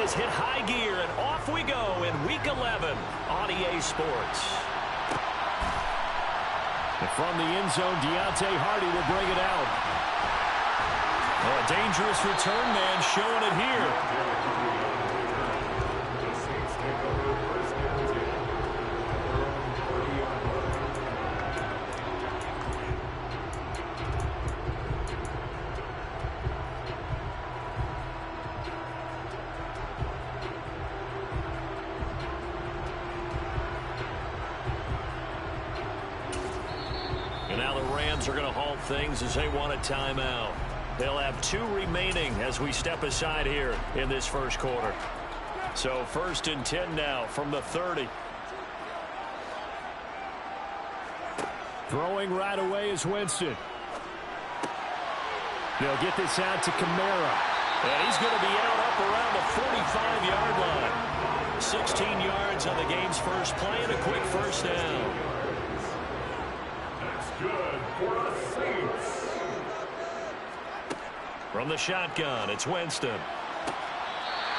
has hit high gear, and off we go in Week 11 on EA Sports. And from the end zone, Deontay Hardy will bring it out. A dangerous return man showing it here. And now the Rams are going to halt things as they want a timeout. They'll have 2 remaining as we step aside here in this first quarter. So 1st and 10 now from the 30. Throwing right away is Winston. They'll get this out to Kamara. And he's going to be out up around the 45-yard line. 16 yards on the game's first play and a quick first down. Good for the Saints. From the shotgun, it's Winston.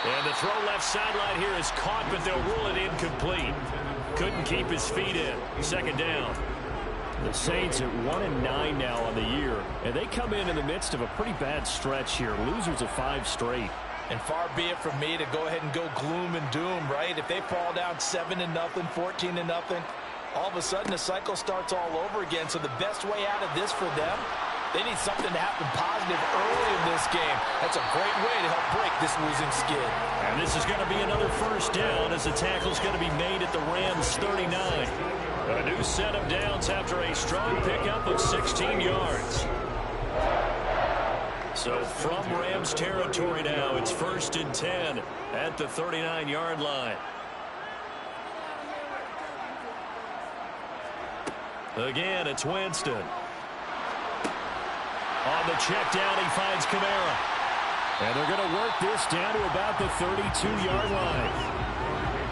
And the throw left sideline here is caught, but they'll rule it incomplete. Couldn't keep his feet in. 2nd down. The Saints at 1-9 now on the year, and they come in the midst of a pretty bad stretch here. Losers of 5 straight. And far be it from me to go ahead and go gloom and doom, right? If they fall down 7-0, 14-0, all of a sudden the cycle starts all over again. So the best way out of this for them, they need something to happen positive early in this game. That's a great way to help break this losing skid. And this is going to be another first down as the tackle's going to be made at the Rams' 39. A new set of downs after a strong pickup of 16 yards. So from Rams territory now, it's 1st and 10 at the 39-yard line. Again, it's Winston. On the check down, he finds Kamara. And they're going to work this down to about the 32-yard line.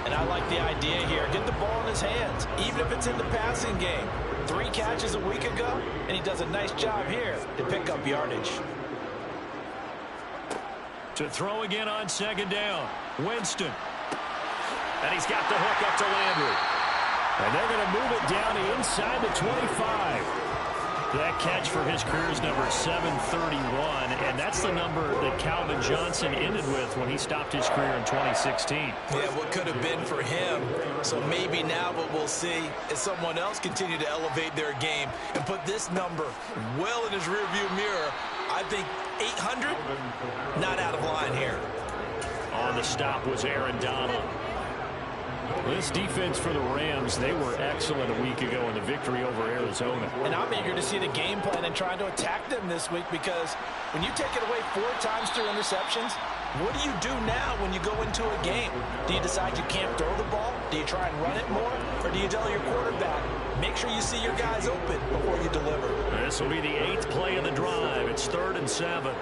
And I like the idea here. Get the ball in his hands, even if it's in the passing game. 3 catches a week ago, and he does a nice job here to pick up yardage. To throw again on 2nd down, Winston. And he's got the hook up to Landry. And they're going to move it down inside the 25. That catch for his career is number 731, and that's the number that Calvin Johnson ended with when he stopped his career in 2016. Yeah, what could have been for him. So maybe now what we'll see is someone else continue to elevate their game and put this number well in his rearview mirror. I think 800, not out of line here. On the stop was Aaron Donald. This defense for the Rams, they were excellent a week ago in the victory over Arizona. And I'm eager to see the game plan and trying to attack them this week, because when you take it away 4 times through interceptions, what do you do now when you go into a game? Do you decide you can't throw the ball? Do you try and run it more? Or do you tell your quarterback, make sure you see your guys open before you deliver? This will be the 8th play of the drive. It's 3rd and 7.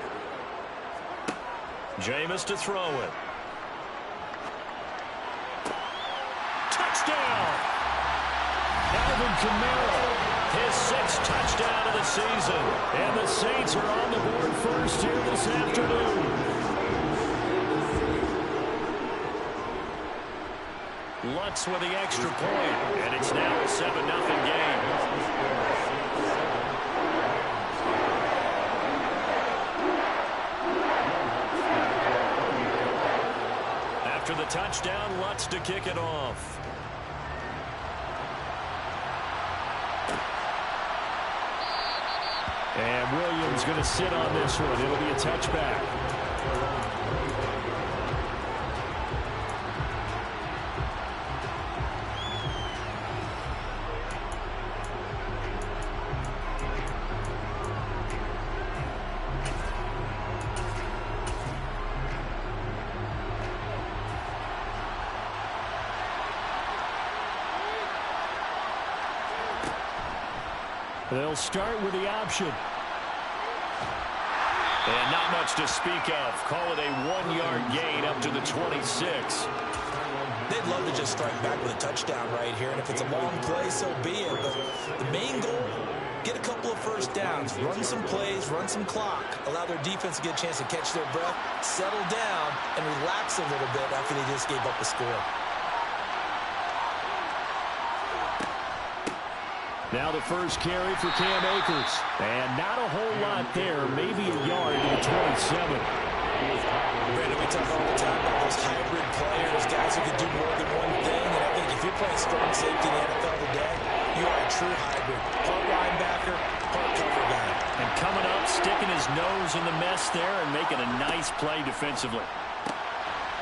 Jameis to throw it. Touchdown! Alvin Kamara, his 6th touchdown of the season. And the Saints are on the board first here this afternoon. Lutz with the extra point, and it's now a 7-0 game. After the touchdown, Lutz to kick it off. And Williams going to sit on this one. It'll be a touchback. They'll start with the option. And not much to speak of. Call it a 1-yard gain up to the 26. They'd love to just strike back with a touchdown right here. And if it's a long play, so be it. But the main goal get a couple of first downs, run some plays, run some clock, allow their defense to get a chance to catch their breath, settle down, and relax a little bit after they just gave up a score. Now the first carry for Cam Akers. And not a whole lot there, maybe a yard to the 27. Brandon, we talk all the time about those hybrid players, guys who can do more than one thing. And I think if you're playing strong safety in the NFL today, you are a true hybrid. Part linebacker, part cover guy. And coming up, sticking his nose in the mess there and making a nice play defensively.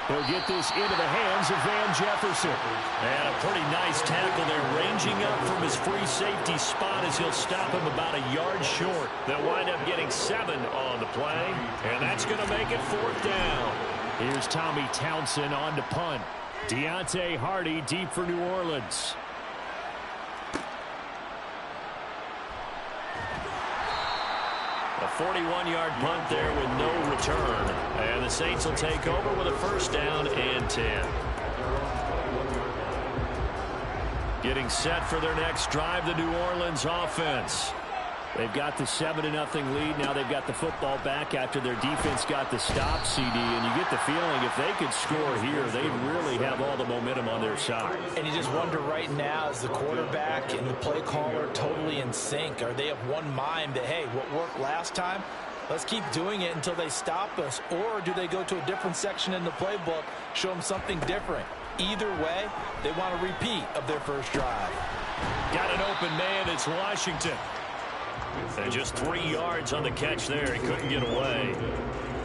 He'll get this into the hands of Van Jefferson. And a pretty nice tackle there, ranging up from his free safety spot as he'll stop him about a yard short. They'll wind up getting 7 on the play, and that's going to make it 4th down. Here's Tommy Townsend on to punt. Deontay Hardy deep for New Orleans. A 41-yard punt there with no return. And the Saints will take over with a first down and 10. Getting set for their next drive, the New Orleans offense. They've got the 7-0 lead. Now they've got the football back after their defense got the stop, CD. And you get the feeling if they could score here, they'd really have all the momentum on their side. And you just wonder right now, is the quarterback and the play caller totally in sync? Are they of one mind that, hey, what worked last time, let's keep doing it until they stop us? Or do they go to a different section in the playbook, show them something different? Either way, they want a repeat of their first drive. Got an open man. It's Washington. And just 3 yards on the catch there. He couldn't get away.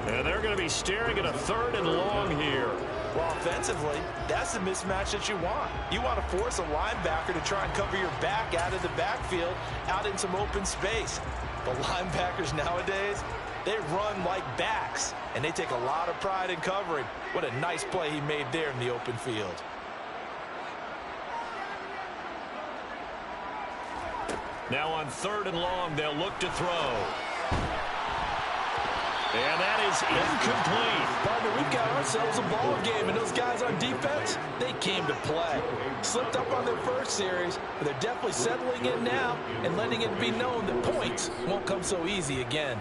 And they're going to be staring at a 3rd and long here. Well, offensively, that's the mismatch that you want. You want to force a linebacker to try and cover your back out of the backfield, out in some open space. But linebackers nowadays, they run like backs, and they take a lot of pride in covering. What a nice play he made there in the open field. Now on 3rd and long, they'll look to throw. And that is incomplete. Partner, we've got ourselves a ball game, and those guys on defense, they came to play. Slipped up on their first series, but they're definitely settling in now and letting it be known that points won't come so easy again.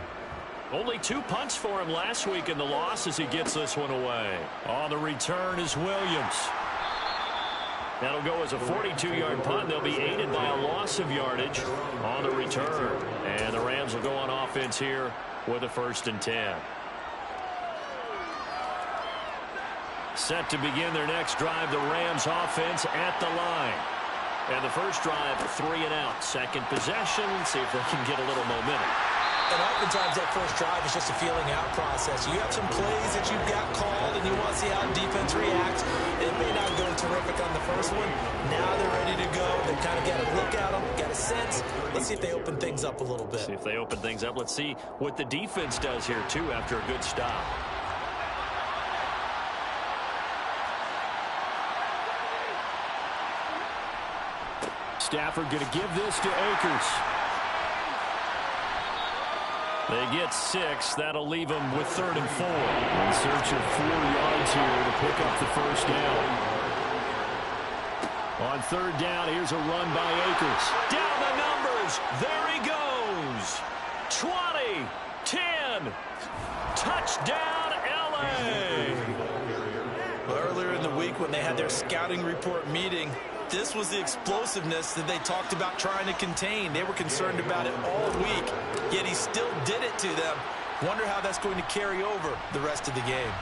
Only 2 punts for him last week in the loss as he gets this one away. On the return is Williams. That'll go as a 42-yard punt. They'll be aided by a loss of yardage on the return. And the Rams will go on offense here with a 1st and 10. Set to begin their next drive, the Rams offense at the line. And the first drive, 3 and out. Second possession, see if they can get a little momentum. And oftentimes that first drive is just a feeling out process. You have some plays that you've got called and you want to see how defense reacts. It may not go terrific on the first one. Now they're ready to go. They've kind of got a look at them, got a sense. Let's see if they open things up a little bit. See if they open things up. Let's see what the defense does here, too, after a good stop. Stafford going to give this to Akers. They get 6. That'll leave them with 3rd and 4. In search of 4 yards here to pick up the first down. On 3rd down, here's a run by Akers. Down the numbers. There he goes. 20, 10. Touchdown, L.A. Well, earlier in the week when they had their scouting report meeting, this was the explosiveness that they talked about trying to contain. They were concerned about it all week, yet he still did it to them. Wonder how that's going to carry over the rest of the game.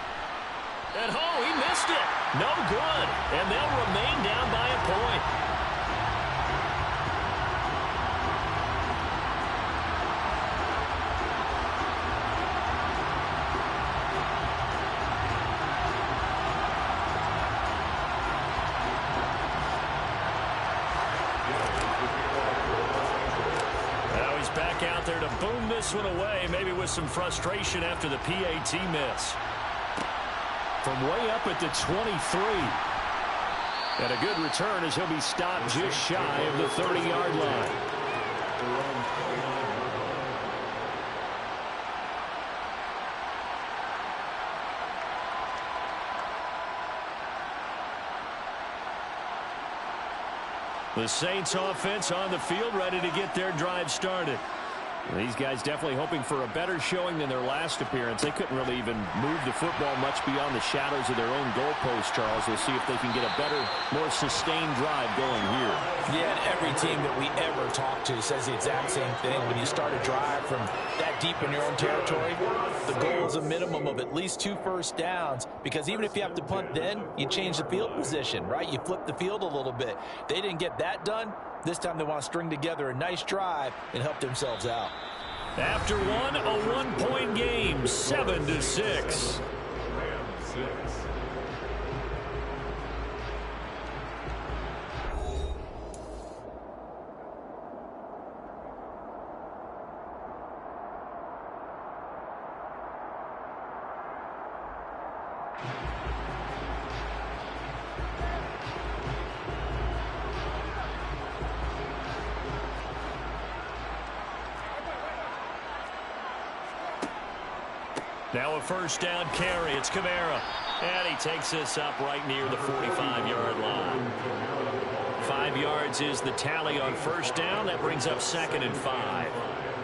And he missed it. No good. And they'll remain down by a point. Out there to boom this one away, maybe with some frustration after the PAT miss. From way up at the 23. And a good return as he'll be stopped just shy of the 30-yard line. The Saints offense on the field, ready to get their drive started. These guys definitely hoping for a better showing than their last appearance. They couldn't really even move the football much beyond the shadows of their own goalpost, Charles. We'll see if they can get a better, more sustained drive going here. Yeah, and every team that we ever talk to says the exact same thing. When you start a drive from that deep in your own territory, the goal is a minimum of at least 2 first downs, because even if you have to punt then, you change the field position, right? You flip the field a little bit. They didn't get that done. This time they want to string together a nice drive and help themselves out. After one, a 1-point game, 7-6. Now a first down carry. It's Kamara. And he takes this up right near the 45-yard line. 5 yards is the tally on first down. That brings up 2nd and 5.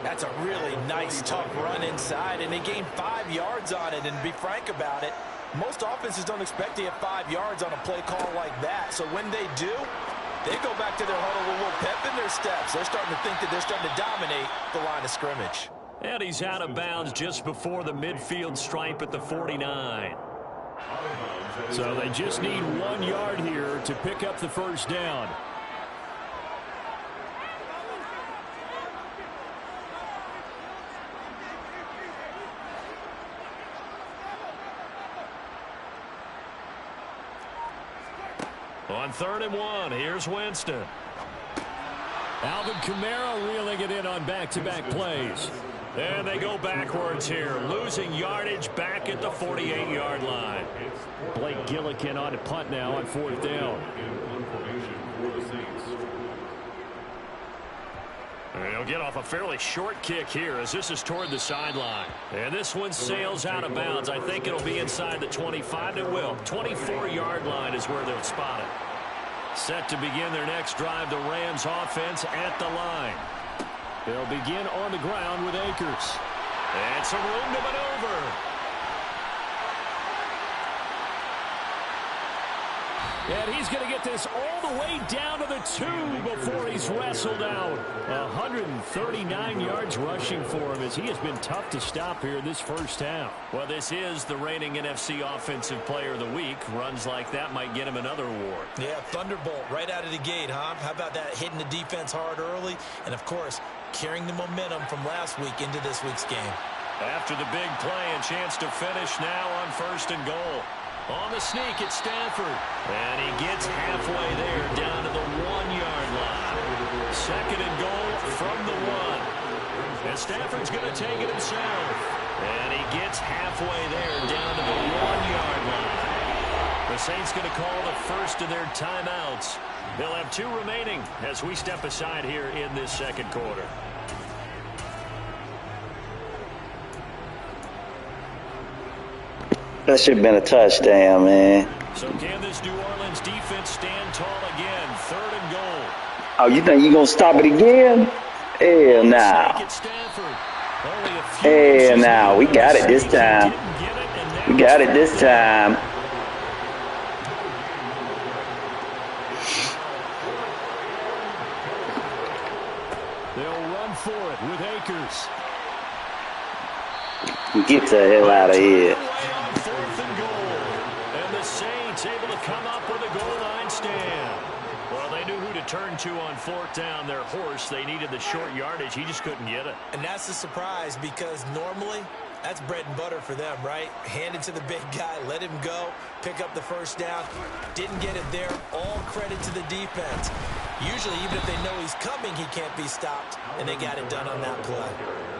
That's a really nice, tough run inside, and they gained 5 yards on it. And to be frank about it, most offenses don't expect to get 5 yards on a play call like that. So when they do, they go back to their huddle with a little pep in their steps. They're starting to think that they're starting to dominate the line of scrimmage. And he's out of bounds just before the midfield stripe at the 49. So they just need 1 yard here to pick up the first down. On 3rd and 1, here's Winston. Alvin Kamara reeling it in on back-to-back plays. And they go backwards here, losing yardage back at the 48-yard line. Blake Gillikin on to punt now on 4th down. And he'll get off a fairly short kick here as this is toward the sideline. And this one sails out of bounds. I think it'll be inside the 25. It will. 24-yard line is where they'll spot it. Set to begin their next drive, the Rams offense at the line. They'll begin on the ground with Akers. And some room to maneuver. And he's going to get this all the way down to the 2 before he's wrestled out. 139 yards rushing for him as he has been tough to stop here this first half. Well, this is the reigning NFC Offensive Player of the Week. Runs like that might get him another award. Yeah, Thunderbolt right out of the gate, huh? How about that, hitting the defense hard early? And, of course, carrying the momentum from last week into this week's game. After the big play, a chance to finish now on 1st and goal. On the sneak, it's Stafford. And he gets halfway there down to the 1-yard line. 2nd and goal from the 1. And Stafford's going to take it himself. And he gets halfway there down to the 1-yard line. The Saints going to call the first of their timeouts. They'll have 2 remaining as we step aside here in this 2nd quarter. That should have been a touchdown, man. So can this New Orleans defense stand tall again? 3rd and goal. Oh, you think you're going to stop it again? Hell nah. Hell nah. We got it this time. We got it this time. They'll run for it with Akers. Get the hell out of here. 4th and goal. And the Saints able to come up with a goal line stand. Well, they knew who to turn to on 4th down. Their horse, they needed the short yardage. He just couldn't get it. And that's the surprise, because normally that's bread and butter for them, right? Hand it to the big guy, let him go, pick up the first down. Didn't get it there. All credit to the defense. Usually, even if they know he's coming, he can't be stopped, and they got it done on that play.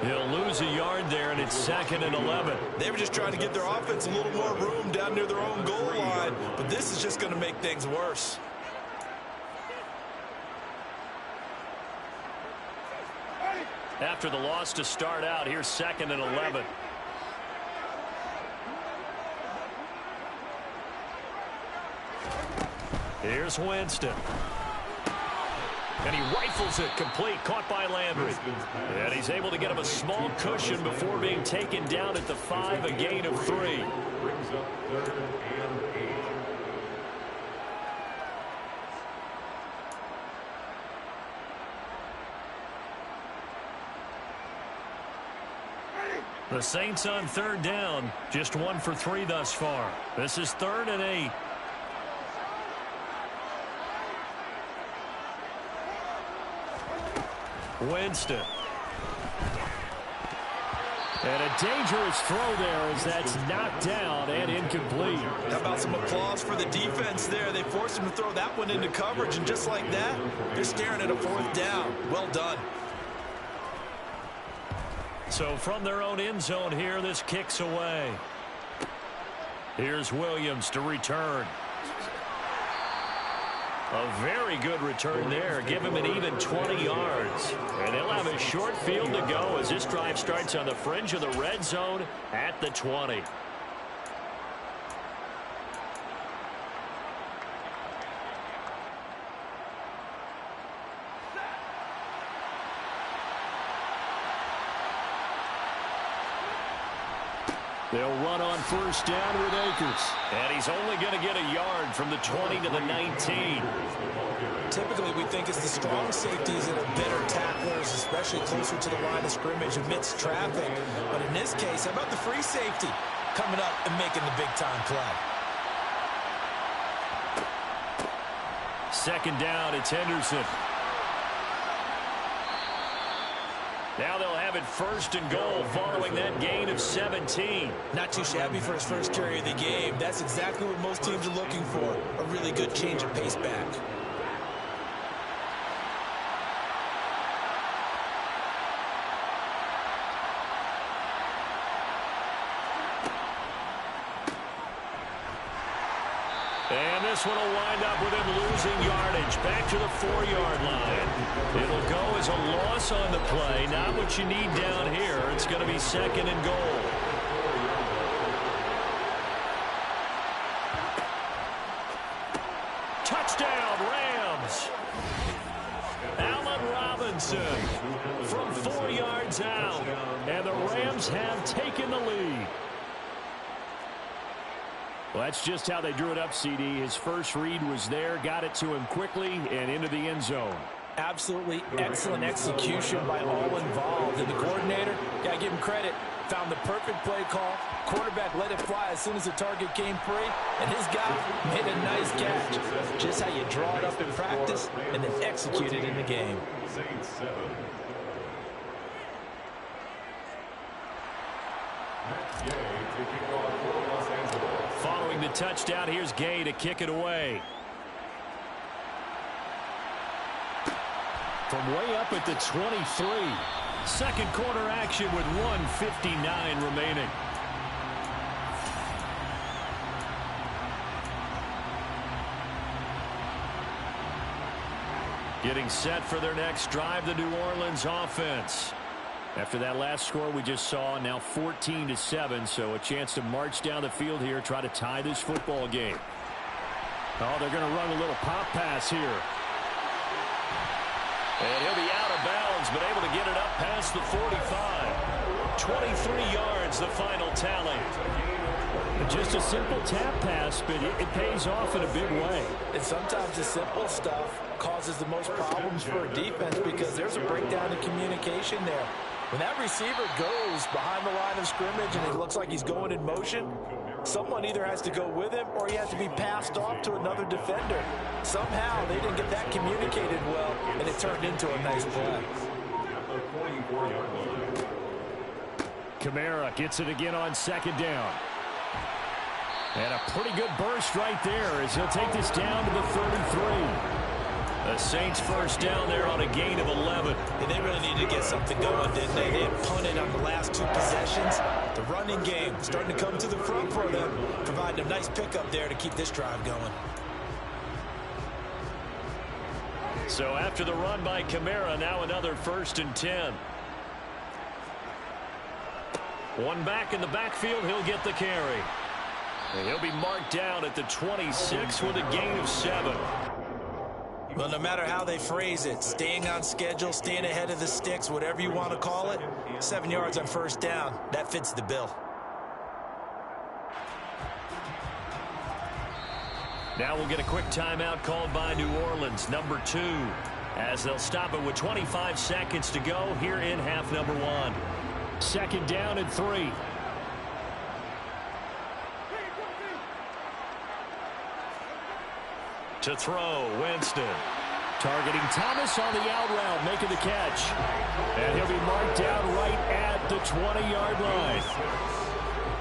He'll lose a yard there, and it's 2nd and 11. They were just trying to get their offense a little more room down near their own goal line, but this is just going to make things worse. After the loss to start out, here's 2nd and 11. Here's Winston. And he rifles it complete, caught by Landry. And he's able to get him a small cushion before being taken down at the 5, a gain of 3. Brings up 3rd and 8. The Saints on 3rd down, just 1 for 3 thus far. This is 3rd and 8. Winston. And a dangerous throw there as that's knocked down and incomplete. How about some applause for the defense there? They forced him to throw that one into coverage, and just like that, they're staring at a 4th down. Well done. So from their own end zone here, this kicks away. Here's Williams to return. A very good return there. Give him an even 20 yards. And he'll have a short field to go as this drive starts on the fringe of the red zone at the 20. They'll run on 1st down with Akers. And he's only going to get a yard from the 20 to the 19. Typically, we think it's the strong safeties that are better tacklers, especially closer to the line of scrimmage amidst traffic. But in this case, how about the free safety coming up and making the big-time play? 2nd down, it's Henderson. Now they'll have it 1st and goal following that gain of 17. Not too shabby for his first carry of the game. That's exactly what most teams are looking for, a really good change of pace back. And this one will wind up with him losing yardage back to the 4-yard line. It'll go as a loss on the play. Not what you need down here. It's going to be 2nd and goal. Touchdown, Rams. Allen Robinson from 4 yards out. And the Rams have taken the lead. Well, that's just how they drew it up, CD. His first read was there, got it to him quickly, and into the end zone. Absolutely excellent execution by all involved. And the coordinator, got to give him credit, found the perfect play call. Quarterback let it fly as soon as the target came free, and his guy made a nice catch. Just how you draw it up in practice and then execute it in the game. Saints 7. Gay taking off for Los Angeles. Following the touchdown, here's Gay to kick it away. From way up at the 23. 2nd quarter action with 1:59 remaining. Getting set for their next drive, the New Orleans offense. After that last score we just saw, now 14-7, so a chance to march down the field here, try to tie this football game. Oh, they're going to run a little pop pass here. And he'll be out of bounds, but able to get it up past the 45. 23 yards, the final tally. Just a simple tap pass, but it pays off in a big way. And sometimes the simple stuff causes the most problems for a defense because there's a breakdown in communication there. When that receiver goes behind the line of scrimmage and it looks like he's going in motion, someone either has to go with him or he has to be passed off to another defender. Somehow they didn't get that communicated well, and it turned into a nice play. Kamara gets it again on 2nd down. And a pretty good burst right there as he'll take this down to the 33. The Saints 1st down there on a gain of 11. And they really needed to get something going, didn't they? They had punted on the last 2 possessions. The running game starting to come to the front for them, providing a nice pickup there to keep this drive going. So after the run by Kamara, now another 1st and 10. One back in the backfield, he'll get the carry. And he'll be marked down at the 26 with a gain of 7. Well, no matter how they phrase it, staying on schedule, staying ahead of the sticks, whatever you want to call it, 7 yards on first down, that fits the bill. Now we'll get a quick timeout called by New Orleans, number 2, as they'll stop it with 25 seconds to go here in half number 1. Second down and 3. To throw, Winston. Targeting Thomas on the out route, making the catch. And he'll be marked down right at the 20-yard line.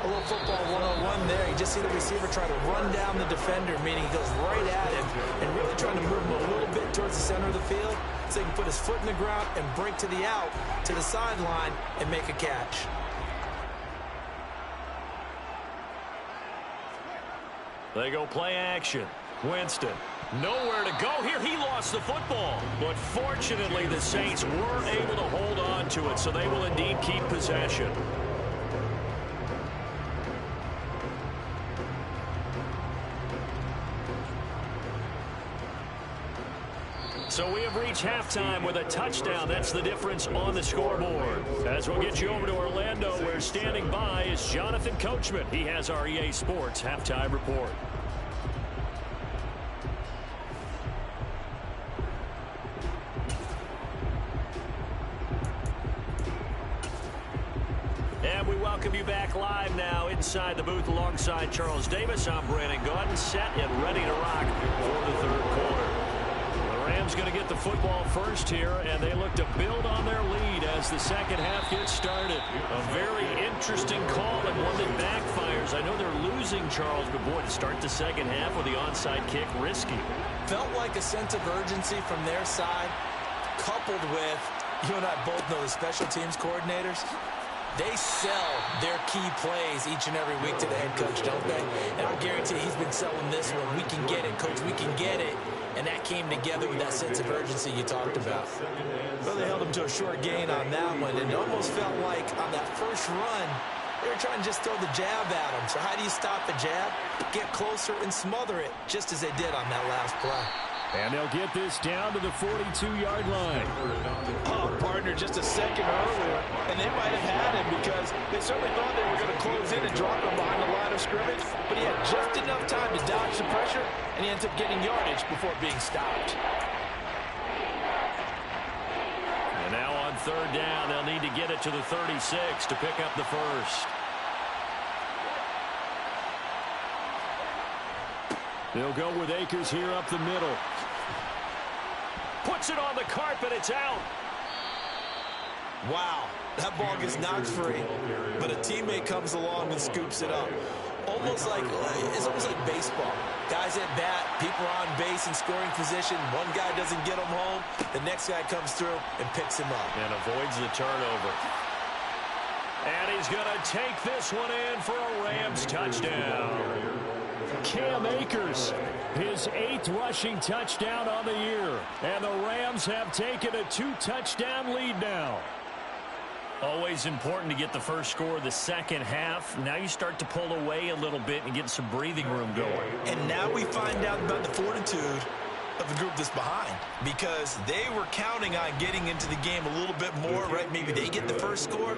A little football 101 there. You just see the receiver try to run down the defender, meaning he goes right at him and really trying to move him a little bit towards the center of the field so he can put his foot in the ground and break to the out, to the sideline, and make a catch. They go play action. Winston, nowhere to go here. He lost the football. But fortunately, the Saints were able to hold on to it, so they will indeed keep possession. So we have reached halftime with a touchdown. That's the difference on the scoreboard. As we'll get you over to Orlando, where standing by is Jonathan Coachman. He has our EA Sports halftime report. And we welcome you back live now inside the booth alongside Charles Davis. I'm Brandon Gaudin, set and ready to rock for the third quarter. The Rams going to get the football first here, and they look to build on their lead as the second half gets started. A very interesting call and one that backfires. I know they're losing, Charles, but boy, to start the second half with the onside kick, risky. Felt like a sense of urgency from their side, coupled with, you and I both know the special teams coordinators. They sell their key plays each and every week to the head coach, don't they? And I'll guarantee he's been selling this one. We can get it, coach, we can get it. And that came together with that sense of urgency you talked about. Well, they held him to a short gain on that one, and it almost felt like on that first run, they were trying to just throw the jab at him. So how do you stop a jab? Get closer and smother it, just as they did on that last play. And they'll get this down to the 42-yard line. Oh, partner, just a second earlier, and they might have had him because they certainly thought they were going to close in and drop him behind the line of scrimmage, but he had just enough time to dodge the pressure, and he ends up getting yardage before being stopped. And now on third down, they'll need to get it to the 36 to pick up the first. They'll go with Akers here up the middle. Puts it on the carpet. It's out. Wow, that ball gets knocked free, but a teammate comes along and scoops it up. It's almost like baseball. Guys at bat, people are on base in scoring position. One guy doesn't get him home. The next guy comes through and picks him up. And avoids the turnover. And he's going to take this one in for a Rams touchdown. Cam Akers, his 8th rushing touchdown on the year. And the Rams have taken a 2-touchdown lead now. Always important to get the first score of the second half. Now you start to pull away a little bit and get some breathing room going. And now we find out about the fortitude of the group that's behind, because they were counting on getting into the game a little bit more, right? Maybe they get the first score.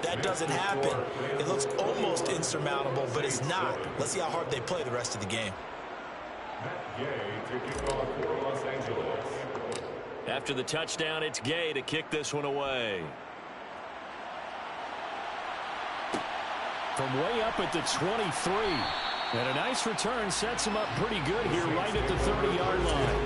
That doesn't happen. It looks almost insurmountable, but it's not. Let's see how hard they play the rest of the game. After the touchdown, it's Gay to kick this one away. From way up at the 23. And a nice return sets him up pretty good here right at the 30-yard line.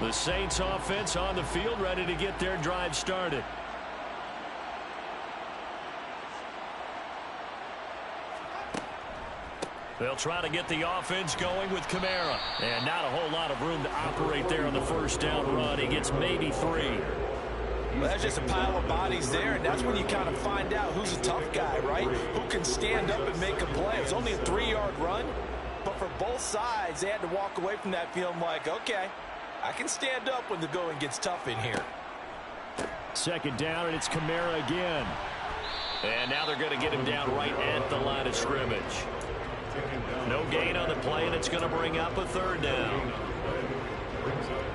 The Saints offense on the field, ready to get their drive started. They'll try to get the offense going with Kamara. And not a whole lot of room to operate there on the first down run. He gets maybe 3. Well, that's just a pile of bodies there, and that's when you kind of find out who's a tough guy, right? Who can stand up and make a play. It was only a 3-yard run, but for both sides, they had to walk away from that feeling like, okay, I can stand up when the going gets tough in here. Second down, and it's Kamara again. And now they're going to get him down right at the line of scrimmage. No gain on the play, and it's going to bring up a third down.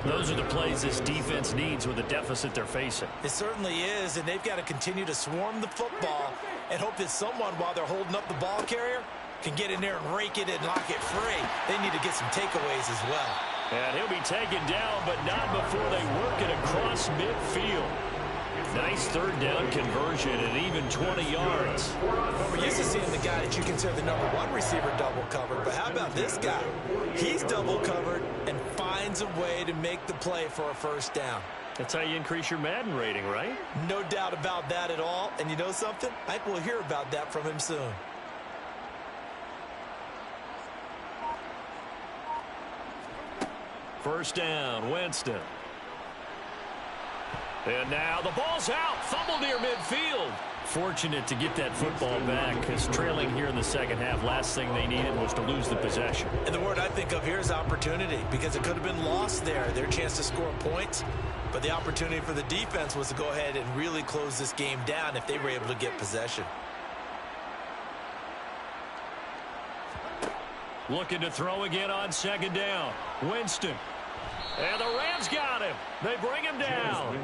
Those are the plays this defense needs with the deficit they're facing. It certainly is, and they've got to continue to swarm the football and hope that someone, while they're holding up the ball carrier, can get in there and rake it and knock it free. They need to get some takeaways as well. And he'll be taken down, but not before they work it across midfield. Nice third down conversion and even 20 yards. Well, we're used to seeing the guy that you consider the number one receiver double covered, but how about this guy? He's double covered and finds a way to make the play for a first down. That's how you increase your Madden rating, right? No doubt about that at all. And you know something? I think we'll hear about that from him soon. First down, Winston. And now the ball's out. Fumble near midfield. Fortunate to get that football back because trailing here in the second half, last thing they needed was to lose the possession. And the word I think of here is opportunity, because it could have been lost there. Their chance to score points. But the opportunity for the defense was to go ahead and really close this game down if they were able to get possession. Looking to throw again on second down. Winston. And the Rams got him. They bring him down.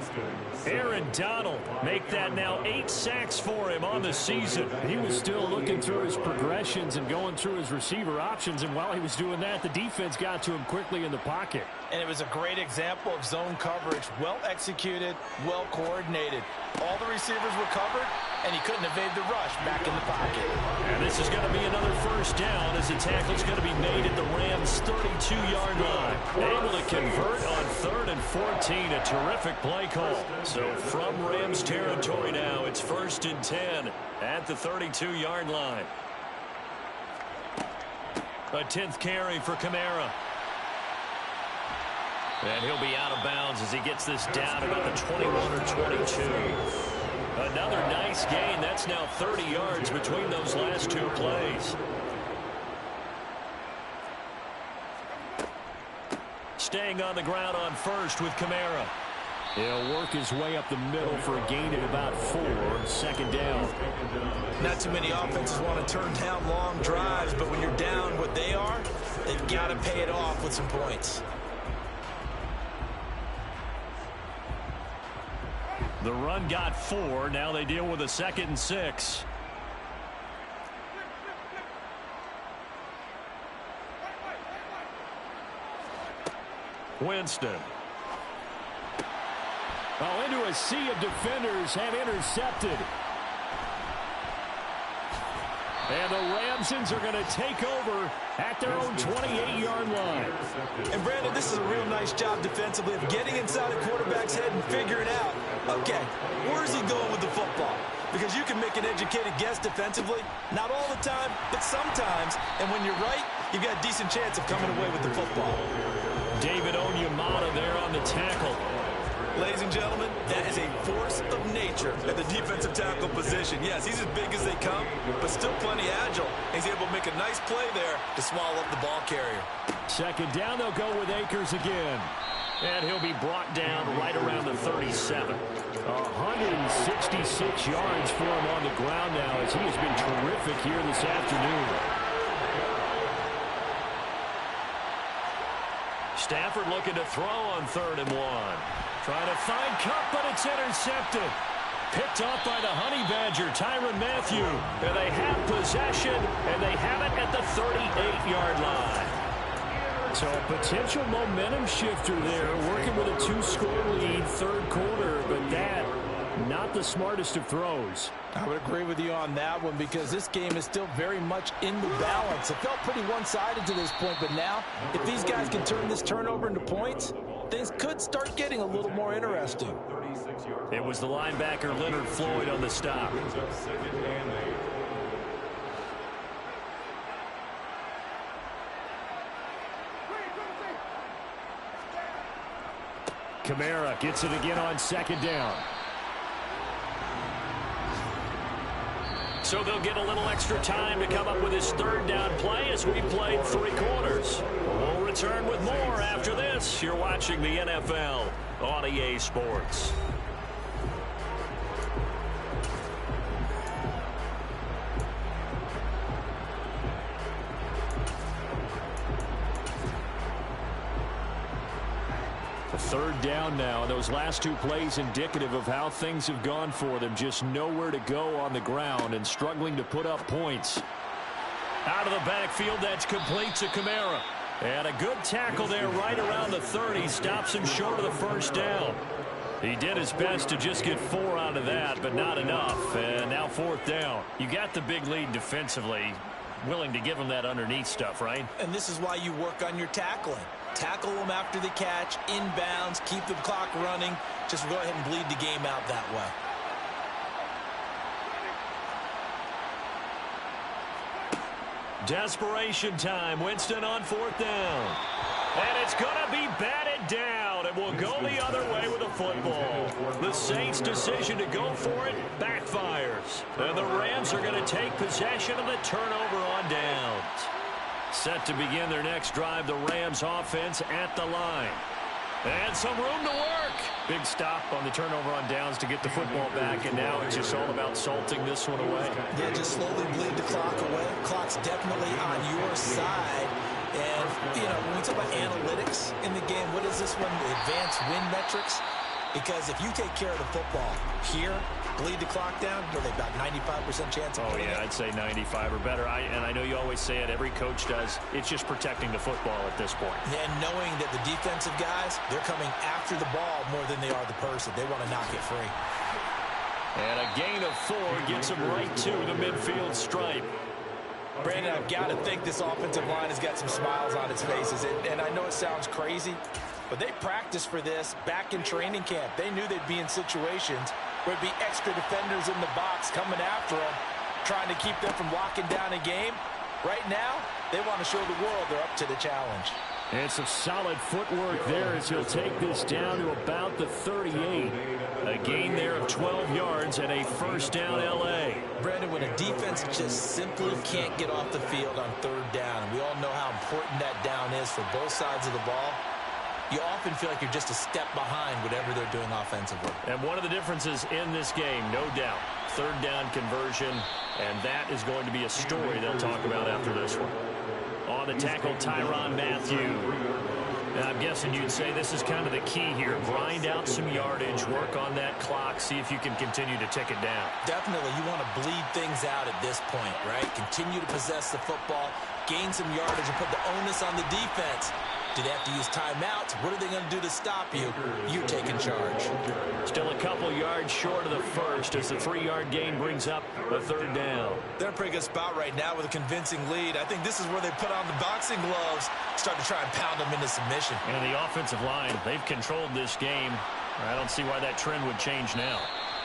Aaron Donald make that now 8 sacks for him on the season. He was still looking through his progressions and going through his receiver options, and while he was doing that, the defense got to him quickly in the pocket. And it was a great example of zone coverage. Well executed, well coordinated. All the receivers were covered, and he couldn't evade the rush back in the pocket. And this is going to be another first down as the tackle's going to be made at the Rams' 32-yard line. Able to convert on 3rd and 14. A terrific play call. So from Rams territory now, it's 1st and 10 at the 32-yard line. A 10th carry for Kamara. And he'll be out of bounds as he gets this down about the 21 or 22. Another nice gain. That's now 30 yards between those last two plays. Staying on the ground on first with Kamara. He'll work his way up the middle for a gain of about 4. Second down. Not too many offenses want to turn down long drives, but when you're down what they are, they've got to pay it off with some points. The run got 4. Now they deal with a 2nd and 6. Winston. Oh, into a sea of defenders, have intercepted. And the Ramsons are going to take over at their own 28-yard line. And, Brandon, this is a real nice job defensively of getting inside a quarterback's head and figuring out, okay, where's he going with the football? Because you can make an educated guess defensively, not all the time, but sometimes. And when you're right, you've got a decent chance of coming away with the football. David Onyemata there on the tackle. Ladies and gentlemen, that is a force of nature at the defensive tackle position. Yes, he's as big as they come, but still plenty agile. He's able to make a nice play there to swallow up the ball carrier. Second down, they'll go with Akers again. And he'll be brought down right around the 37. 166 yards for him on the ground now as he has been terrific here this afternoon. Stafford looking to throw on 3rd and 1. Trying to find Cup, but it's intercepted. Picked off by the Honey Badger, Tyrann Mathieu. And they have possession, and they have it at the 38-yard line. So a potential momentum shifter there, working with a 2-score lead, 3rd quarter, but that, not the smartest of throws. I would agree with you on that one because this game is still very much in the balance. It felt pretty one-sided to this point, but now, if these guys can turn this turnover into points, things could start getting a little more interesting. It was the linebacker Leonard Floyd on the stop. Kamara gets it again on 2nd down. So they'll get a little extra time to come up with his 3rd down play as we played 3 quarters. We'll return with more after after this, you're watching the NFL on EA Sports. Third down now. Those last two plays indicative of how things have gone for them. Just nowhere to go on the ground and struggling to put up points. Out of the backfield, that's complete to Kamara. And a good tackle there right around the 30. Stops him short of the first down. He did his best to just get 4 out of that, but not enough. And now fourth down. You got the big lead defensively. Willing to give him that underneath stuff, right? And this is why you work on your tackling. Tackle them after the catch, inbounds, keep the clock running. Just go ahead and bleed the game out that way. Desperation time. Winston on fourth down. And it's going to be batted down. It will go the other way with the football. The Saints' decision to go for it backfires. And the Rams are going to take possession of the turnover on downs. Set to begin their next drive, the Rams offense at the line. And some room to work. Big stop on the turnover on downs to get the football back, and now it's just all about salting this one away. Yeah, just slowly bleed the clock away. Clock's definitely on your side. And, you know, when we talk about analytics in the game, what is this one? The advanced win metrics? Because if you take care of the football here, bleed the clock down, what are they, about 95% chance of winning it? I'd say 95 or better. And I know you always say it, every coach does. It's just protecting the football at this point. And knowing that the defensive guys, they're coming after the ball more than they are the person. They want to knock it free. And a gain of 4 gets him right to the midfield stripe. Brandon, I've got to think this offensive line has got some smiles on its faces. And I know it sounds crazy, but they practiced for this back in training camp. They knew they'd be in situations where it'd be extra defenders in the box coming after them, trying to keep them from locking down a game. Right now, they want to show the world they're up to the challenge. And some solid footwork there as he'll take this down to about the 38. A gain there of 12 yards and a first down L.A. Brandon, when a defense just simply can't get off the field on third down, and we all know how important that down is for both sides of the ball, you often feel like you're just a step behind whatever they're doing offensively. And one of the differences in this game, no doubt, third down conversion, and that is going to be a story they'll talk about after this one. On the tackle, Tyrann Mathieu. And I'm guessing you'd say this is kind of the key here. Grind out some yardage, work on that clock, see if you can continue to tick it down. Definitely, you want to bleed things out at this point, right? Continue to possess the football, gain some yardage, and put the onus on the defense. Do they have to use timeouts? What are they going to do to stop you? You taking charge. Still a couple yards short of the first as the 3-yard gain brings up a third down. They're in a pretty good spot right now with a convincing lead. I think this is where they put on the boxing gloves, start to try and pound them into submission. And the offensive line, they've controlled this game. I don't see why that trend would change now.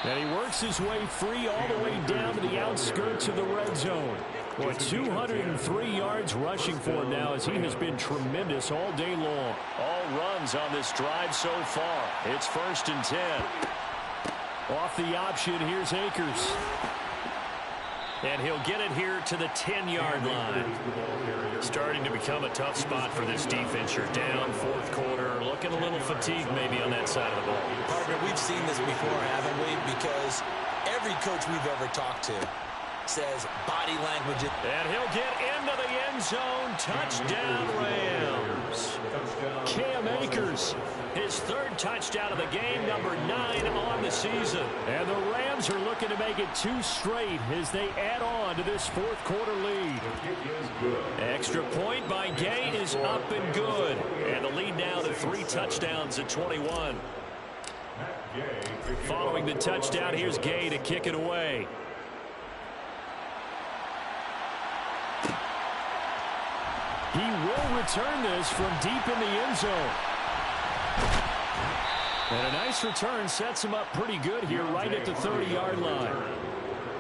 And he works his way free all the way down to the outskirts of the red zone. Boy, 203 yards rushing for him now as he has been tremendous all day long. All runs on this drive so far. It's 1st and 10. Off the option, here's Akers. And he'll get it here to the 10-yard line. Starting to become a tough spot for this defense. You're down, fourth quarter, looking a little fatigued maybe on that side of the ball. Partner, we've seen this before, haven't we? Because every coach we've ever talked to says body language. And he'll get into the end zone. Touchdown, Rams. Cam Akers, his 3rd touchdown of the game, number 9 on the season. And the Rams are looking to make it 2 straight as they add on to this fourth quarter lead. Extra point by Gay is up and good. And the lead now to 3 touchdowns at 21. Following the touchdown, here's Gay to kick it away. He will return this from deep in the end zone. And a nice return sets him up pretty good here right at the 30-yard line.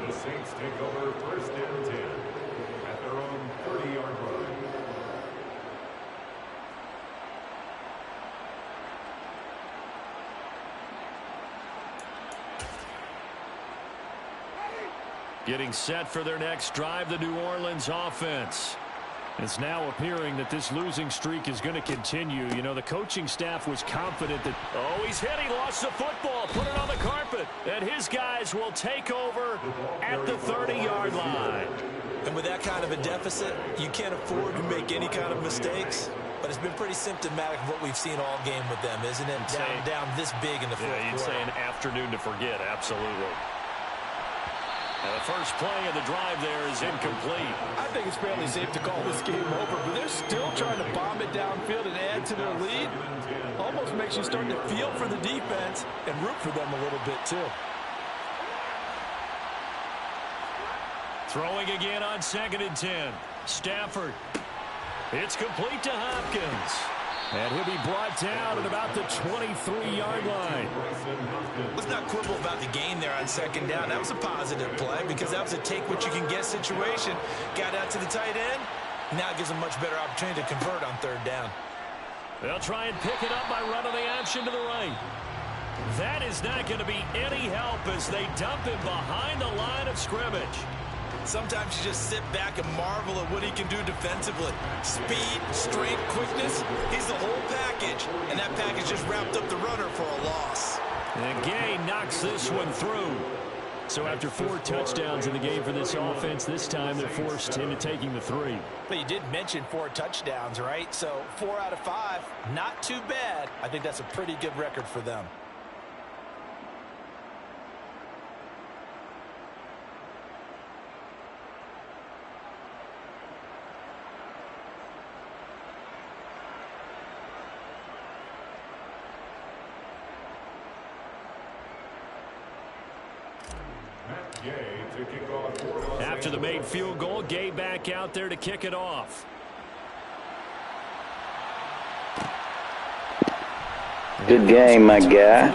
The Saints take over 1st and 10 at their own 30-yard line. Getting set for their next drive, the New Orleans offense. It's now appearing that this losing streak is going to continue. You know, the coaching staff was confident that... Oh, he's hit. He lost the football. Put it on the carpet. And his guys will take over at the 30-yard line. And with that kind of a deficit, you can't afford to make any kind of mistakes. But it's been pretty symptomatic of what we've seen all game with them, isn't it? Down this big in the fourth quarter. You'd say an afternoon to forget. Absolutely. Now the first play of the drive there is incomplete. I think it's fairly safe to call this game over, but they're still trying to bomb it downfield and add to their lead. Almost makes you start to feel for the defense and root for them a little bit too. Throwing again on 2nd and 10. Stafford. It's complete to Hopkins. And he'll be brought down at about the 23-yard line. Let's not quibble about the gain there on 2nd down. That was a positive play because that was a take-what-you-can-get situation. Got out to the tight end. Now it gives them a much better opportunity to convert on 3rd down. They'll try and pick it up by running the option to the right. That is not going to be any help as they dump him behind the line of scrimmage. Sometimes you just sit back and marvel at what he can do defensively. Speed, strength, quickness, he's the whole package. And that package just wrapped up the runner for a loss. And Gay knocks this one through. So after 4 touchdowns in the game for this offense, this time they're forced into taking the 3. But you did mention 4 touchdowns, right? So 4 out of 5, not too bad. I think that's a pretty good record for them. After the made field goal, Gay back out there to kick it off. Good game, my guy.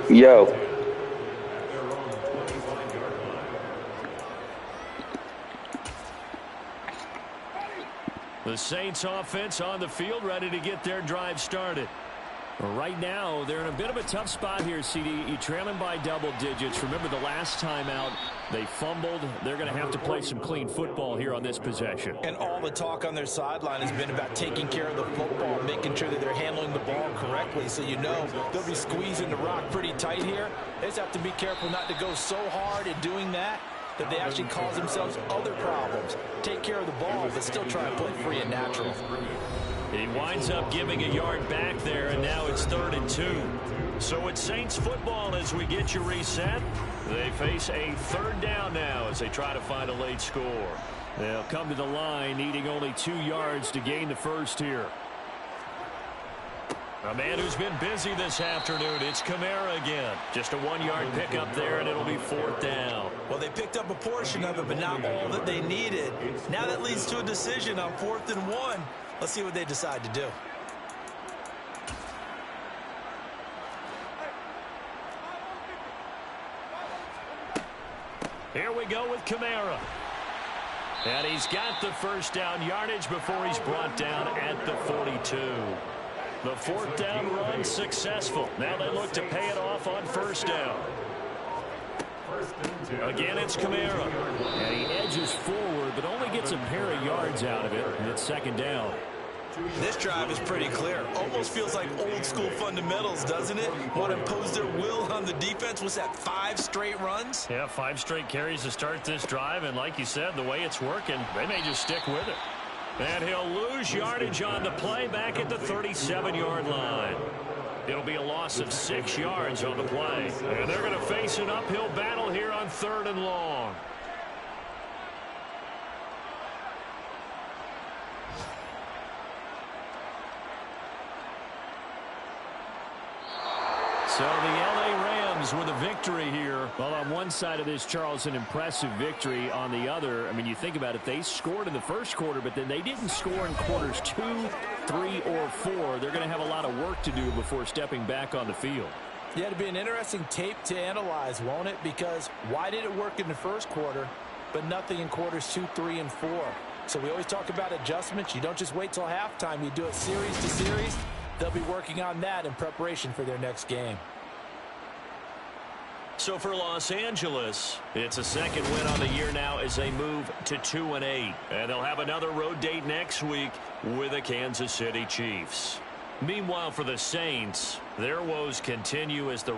Yo. The Saints offense on the field, ready to get their drive started. Right now, they're in a bit of a tough spot here, CD. You're trailing by double digits. Remember the last time out, they fumbled. They're going to have to play some clean football here on this possession. And all the talk on their sideline has been about taking care of the football, making sure that they're handling the ball correctly. So you know they'll be squeezing the rock pretty tight here. They just have to be careful not to go so hard in doing that they actually cause themselves other problems. Take care of the ball, but still try to play free and natural. He winds up giving a yard back there, and now it's 3rd and 2. So it's Saints football as we get you reset. They face a 3rd down now as they try to find a late score. They'll come to the line needing only 2 yards to gain the first here. A man who's been busy this afternoon, it's Kamara again. Just a 1-yard pickup there, and it'll be 4th down. Well, they picked up a portion of it, but not all that they needed. Now that leads to a decision on 4th and 1. Let's see what they decide to do. Here we go with Kamara. And he's got the first down yardage before he's brought down at the 42. The 4th down run successful. Now they look to pay it off on 1st down. Again, it's Kamara. And he edges forward, but only gets a pair of yards out of it, and it's 2nd down. This drive is pretty clear. Almost feels like old school fundamentals, doesn't it? Want to impose their will on the defense. Was that 5 straight runs? Yeah, 5 straight carries to start this drive, and like you said, the way it's working, they may just stick with it. And he'll lose yardage on the play back at the 37-yard line. It'll be a loss of 6 yards on the play. And they're going to face an uphill battle here on 3rd and long. So the L.A. Rams with a victory here. Well, on one side of this, Charles, an impressive victory. On the other, I mean, you think about it, they scored in the first quarter, but then they didn't score in quarters 2, 3, or 4. They're going to have a lot of work to do before stepping back on the field. Yeah, it'll be an interesting tape to analyze, won't it? Because why did it work in the first quarter, but nothing in quarters 2, 3, and 4? So we always talk about adjustments. You don't just wait till halftime. You do it series to series. They'll be working on that in preparation for their next game. So for Los Angeles, it's a second win on the year now as they move to 2-8. And they'll have another road date next week with the Kansas City Chiefs. Meanwhile, for the Saints, their woes continue as the